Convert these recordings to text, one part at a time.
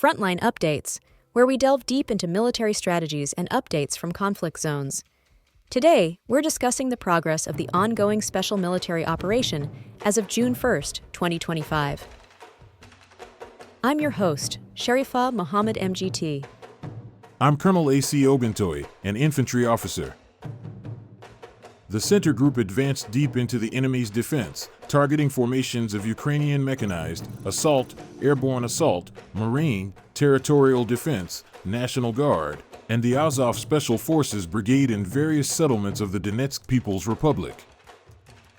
Frontline Updates, where we delve deep into military strategies and updates from conflict zones. Today, we're discussing the progress of the ongoing special military operation as of June 1st, 2025. I'm your host, Sharifa Mohammed MGT. I'm Colonel A.C. Oguntoye, an infantry officer. The center group advanced deep into the enemy's defense, targeting formations of Ukrainian mechanized, assault, airborne assault, marine, territorial defense, National Guard, and the Azov Special Forces Brigade in various settlements of the Donetsk People's Republic.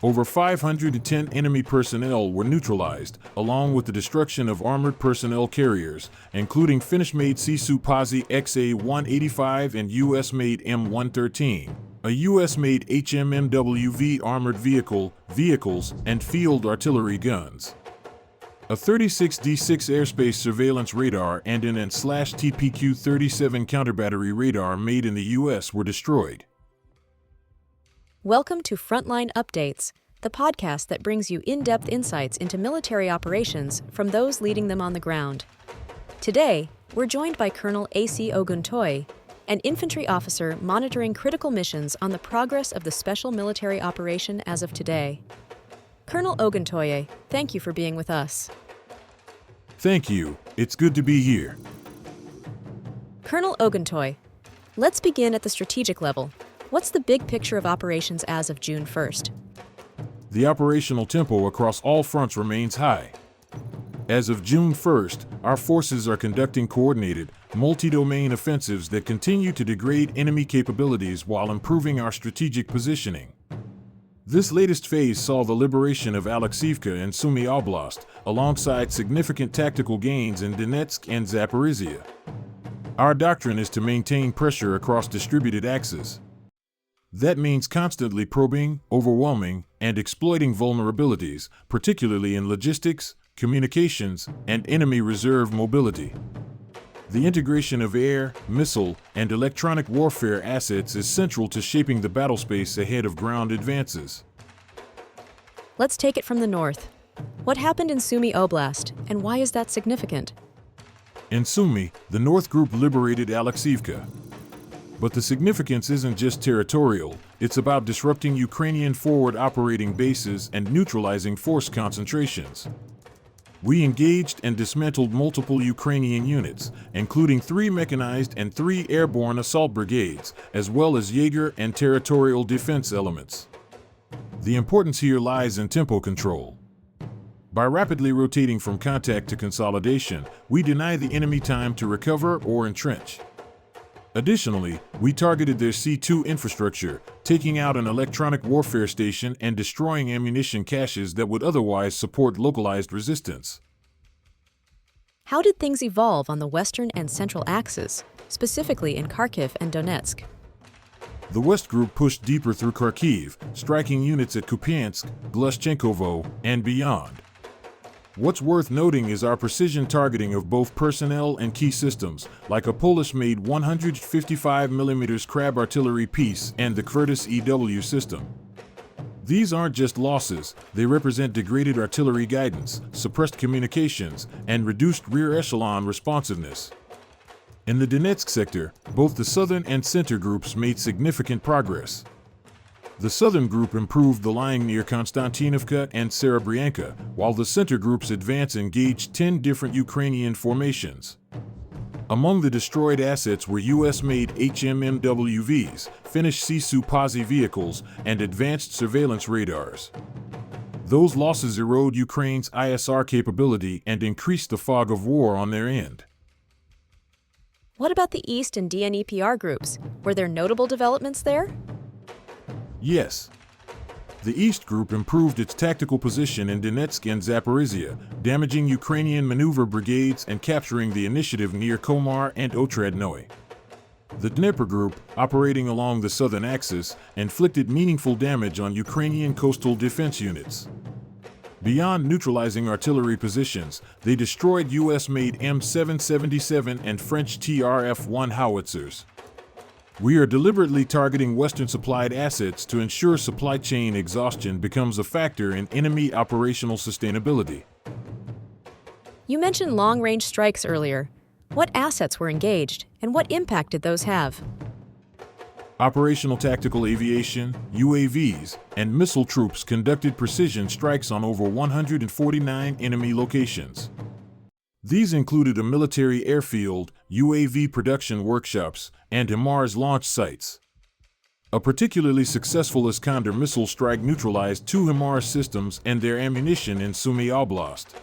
Over 510 enemy personnel were neutralized, along with the destruction of armored personnel carriers, including Finnish-made Sumy XA-185 and U.S.-made M113, a U.S.-made HMMWV armored vehicles, and field artillery guns. A 36D6 airspace surveillance radar and an AN/TPQ-37 counterbattery radar made in the U.S. were destroyed. Welcome to Frontline Updates, the podcast that brings you in-depth insights into military operations from those leading them on the ground. Today, we're joined by Colonel A.C. Oguntoye, an infantry officer monitoring critical missions on the progress of the special military operation as of today. Colonel Oguntoye, thank you for being with us. Thank you. It's good to be here. Colonel Oguntoye, let's begin at the strategic level. What's the big picture of operations as of June 1st? The operational tempo across all fronts remains high. As of June 1st, our forces are conducting coordinated, multi-domain offensives that continue to degrade enemy capabilities while improving our strategic positioning. This latest phase saw the liberation of Alexivka and Sumy Oblast, alongside significant tactical gains in Donetsk and Zaporizhia. Our doctrine is to maintain pressure across distributed axes. That means constantly probing, overwhelming, and exploiting vulnerabilities, particularly in logistics, communications, and enemy reserve mobility. The integration of air, missile, and electronic warfare assets is central to shaping the battlespace ahead of ground advances. Let's take it from the north. What happened in Sumy Oblast, and why is that significant? In Sumy, the North Group liberated Alexivka. But the significance isn't just territorial, it's about disrupting Ukrainian forward operating bases and neutralizing force concentrations. We engaged and dismantled multiple Ukrainian units, including 3 mechanized and 3 airborne assault brigades, as well as Jaeger and territorial defense elements. The importance here lies in tempo control. By rapidly rotating from contact to consolidation, we deny the enemy time to recover or entrench. Additionally, we targeted their C2 infrastructure, taking out an electronic warfare station and destroying ammunition caches that would otherwise support localized resistance. How did things evolve on the western and central axes, specifically in Kharkiv and Donetsk? The West Group pushed deeper through Kharkiv, striking units at Kupiansk, Glushchenkovo, and beyond. What's worth noting is our precision targeting of both personnel and key systems, like a Polish-made 155mm Crab artillery piece and the Curtis EW system. These aren't just losses, they represent degraded artillery guidance, suppressed communications, and reduced rear echelon responsiveness. In the Donetsk sector, both the southern and center groups made significant progress. The southern group improved the line near Konstantinovka and Serebryanka, while the center group's advance engaged 10 different Ukrainian formations. Among the destroyed assets were U.S.-made HMMWVs, Finnish Sumy vehicles, and advanced surveillance radars. Those losses erode Ukraine's ISR capability and increase the fog of war on their end. What about the East and DNEPR groups? Were there notable developments there? Yes. The East Group improved its tactical position in Donetsk and Zaporizhia, damaging Ukrainian maneuver brigades and capturing the initiative near Komar and Otradnoye. The Dnieper Group, operating along the southern axis, inflicted meaningful damage on Ukrainian coastal defense units. Beyond neutralizing artillery positions, they destroyed U.S.-made M777 and French TRF-1 howitzers. We are deliberately targeting Western-supplied assets to ensure supply chain exhaustion becomes a factor in enemy operational sustainability. You mentioned long-range strikes earlier. What assets were engaged, and what impact did those have? Operational tactical aviation, UAVs, and missile troops conducted precision strikes on over 149 enemy locations. These included a military airfield, UAV production workshops, and HIMARS launch sites. A particularly successful Iskander missile strike neutralized 2 HIMARS systems and their ammunition in Sumy Oblast.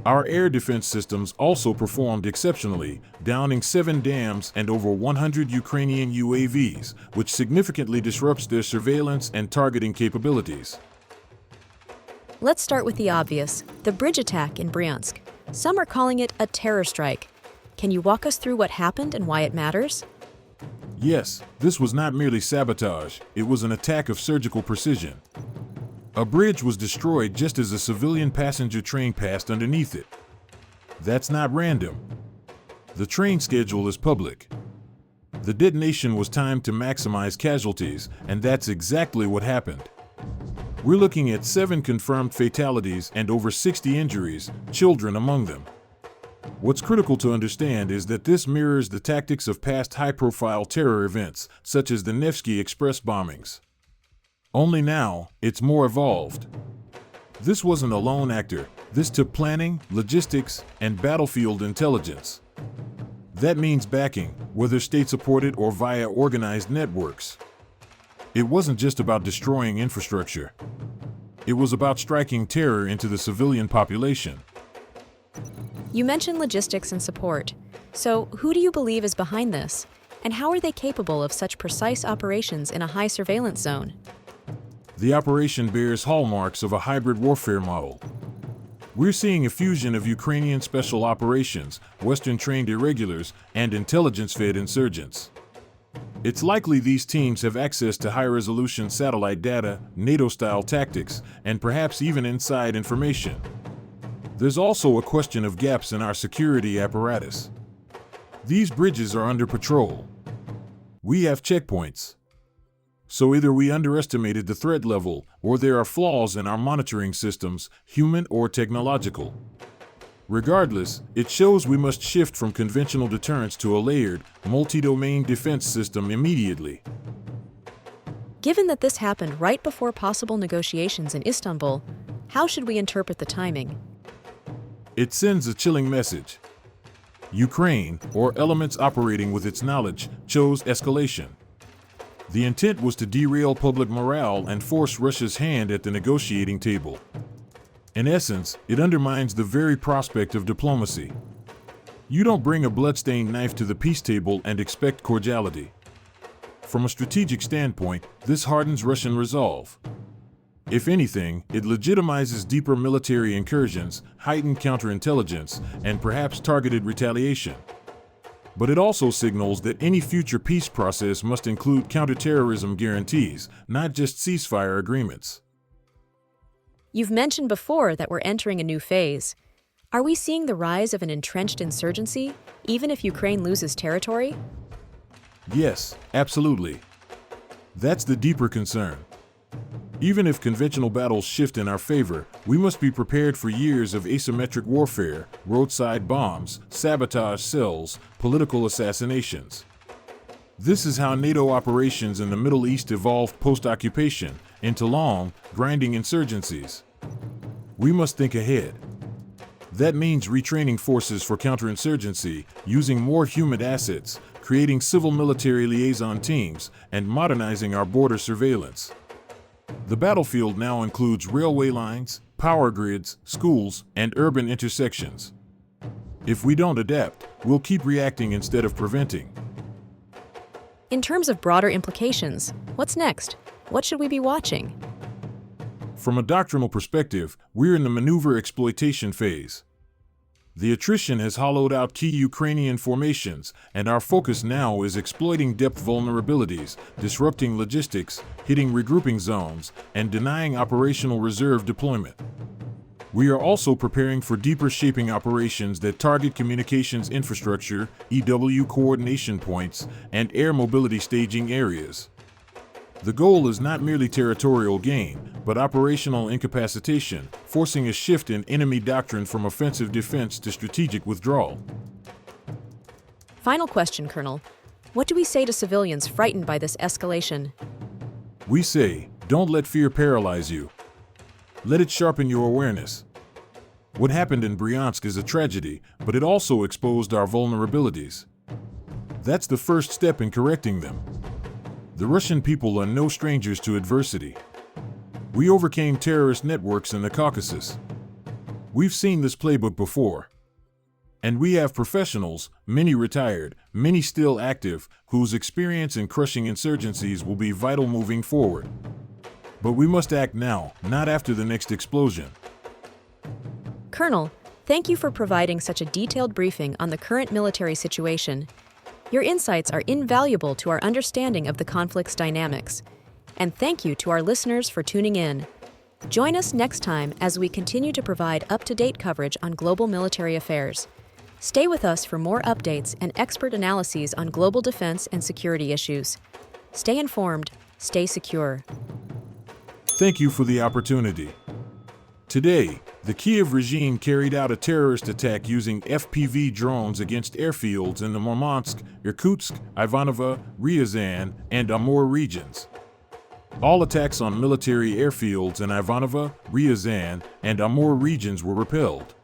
Our air defense systems also performed exceptionally, downing 7 dams and over 100 Ukrainian UAVs, which significantly disrupts their surveillance and targeting capabilities. Let's start with the obvious, the bridge attack in Bryansk. Some are calling it a terror strike. Can you walk us through what happened and why it matters? Yes, this was not merely sabotage, it was an attack of surgical precision. A bridge was destroyed just as a civilian passenger train passed underneath it. That's not random. The train schedule is public. The detonation was timed to maximize casualties, and that's exactly what happened. We're looking at 7 confirmed fatalities and over 60 injuries, children among them. What's critical to understand is that this mirrors the tactics of past high-profile terror events, such as the Nevsky Express bombings. Only now, it's more evolved. This wasn't a lone actor. This took planning, logistics, and battlefield intelligence. That means backing, whether state-supported or via organized networks. It wasn't just about destroying infrastructure. It was about striking terror into the civilian population. You mentioned logistics and support. So, who do you believe is behind this? And how are they capable of such precise operations in a high surveillance zone? The operation bears hallmarks of a hybrid warfare model. We're seeing a fusion of Ukrainian special operations, Western-trained irregulars, and intelligence-fed insurgents. It's likely these teams have access to high-resolution satellite data, NATO-style tactics, and perhaps even inside information. There's also a question of gaps in our security apparatus. These bridges are under patrol. We have checkpoints. So either we underestimated the threat level, or there are flaws in our monitoring systems, human or technological. Regardless, it shows we must shift from conventional deterrence to a layered, multi-domain defense system immediately. Given that this happened right before possible negotiations in Istanbul, how should we interpret the timing? It sends a chilling message. Ukraine, or elements operating with its knowledge, chose escalation. The intent was to derail public morale and force Russia's hand at the negotiating table. In essence, it undermines the very prospect of diplomacy. You don't bring a bloodstained knife to the peace table and expect cordiality. From a strategic standpoint, this hardens Russian resolve. If anything, it legitimizes deeper military incursions, heightened counterintelligence, and perhaps targeted retaliation. But it also signals that any future peace process must include counterterrorism guarantees, not just ceasefire agreements. You've mentioned before that we're entering a new phase. Are we seeing the rise of an entrenched insurgency, even if Ukraine loses territory? Yes, absolutely. That's the deeper concern. Even if conventional battles shift in our favor, we must be prepared for years of asymmetric warfare, roadside bombs, sabotage cells, political assassinations. This is how NATO operations in the Middle East evolved post-occupation into long, grinding insurgencies. We must think ahead. That means retraining forces for counterinsurgency, using more human assets, creating civil-military liaison teams, and modernizing our border surveillance. The battlefield now includes railway lines, power grids, schools, and urban intersections. If we don't adapt, we'll keep reacting instead of preventing. In terms of broader implications, what's next? What should we be watching? From a doctrinal perspective, we're in the maneuver exploitation phase. The attrition has hollowed out key Ukrainian formations, and our focus now is exploiting depth vulnerabilities, disrupting logistics, hitting regrouping zones, and denying operational reserve deployment. We are also preparing for deeper shaping operations that target communications infrastructure, EW coordination points, and air mobility staging areas. The goal is not merely territorial gain, but operational incapacitation, forcing a shift in enemy doctrine from offensive defense to strategic withdrawal. Final question, Colonel. What do we say to civilians frightened by this escalation? We say, don't let fear paralyze you. Let it sharpen your awareness. What happened in Bryansk is a tragedy, but it also exposed our vulnerabilities. That's the first step in correcting them. The Russian people are no strangers to adversity. We overcame terrorist networks in the Caucasus. We've seen this playbook before. And we have professionals, many retired, many still active, whose experience in crushing insurgencies will be vital moving forward. But we must act now, not after the next explosion. Colonel, thank you for providing such a detailed briefing on the current military situation. Your insights are invaluable to our understanding of the conflict's dynamics. And thank you to our listeners for tuning in. Join us next time as we continue to provide up-to-date coverage on global military affairs. Stay with us for more updates and expert analyses on global defense and security issues. Stay informed, stay secure. Thank you for the opportunity. Today, the Kiev regime carried out a terrorist attack using FPV drones against airfields in the Murmansk, Irkutsk, Ivanovo, Ryazan, and Amur regions. All attacks on military airfields in Ivanovo, Ryazan, and Amur regions were repelled.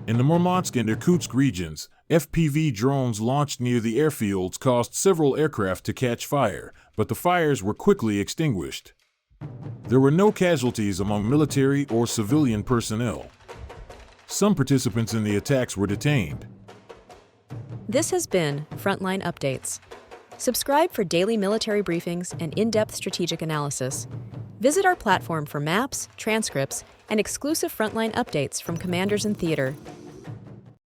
In the Murmansk and Irkutsk regions, FPV drones launched near the airfields caused several aircraft to catch fire, but the fires were quickly extinguished. There were no casualties among military or civilian personnel. Some participants in the attacks were detained. This has been Frontline Updates. Subscribe for daily military briefings and in-depth strategic analysis. Visit our platform for maps, transcripts, and exclusive Frontline updates from commanders in theater.